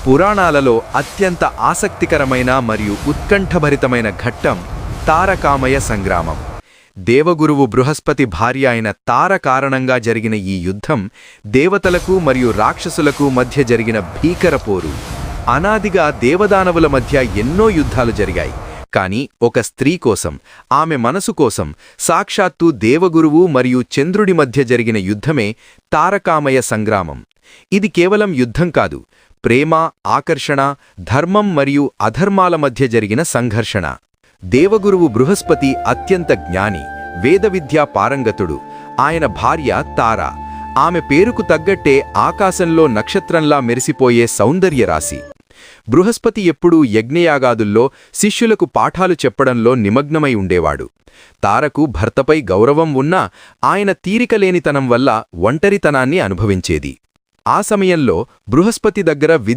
పురాణాలలో అత్యంత ఆసక్తికరమైన మరియు ఉత్కంఠభరితమైన ఘట్టం తారకామయ సంగ్రామం. దేవగురువు బృహస్పతి భార్య అయిన తార కారణంగా జరిగిన ఈ యుద్ధం దేవతలకు మరియు రాక్షసులకు మధ్య జరిగిన భీకర పోరు. అనాదిగా దేవదానవుల మధ్య ఎన్నో యుద్ధాలు జరిగాయి. కాని ఒక స్త్రీ కోసం, ఆమె మనసు కోసం సాక్షాత్తు దేవగురువు మరియు చంద్రుడి మధ్య జరిగిన యుద్ధమే తారకామయ సంగ్రామం. ఇది కేవలం యుద్ధం కాదు, ప్రేమ, ఆకర్షణ, ధర్మం మరియు అధర్మాల మధ్య జరిగిన సంఘర్షణ. దేవగురువు బృహస్పతి అత్యంత జ్ఞాని, వేదవిద్యా పారంగతుడు. ఆయన భార్య తార. ఆమె పేరుకు తగ్గట్టే ఆకాశంలో నక్షత్రంలా మెరిసిపోయే సౌందర్యరాశి. బృహస్పతి ఎప్పుడూ యజ్ఞయాగాదుల్లో శిష్యులకు పాఠాలు చెప్పడంలో నిమగ్నమై ఉండేవాడు. తారకు భర్తపై గౌరవం ఉన్నా ఆయన తీరికలేనితనం వల్ల ఒంటరితనాన్ని అనుభవించేది. ఆ సమయంలో బృహస్పతి దగ్గర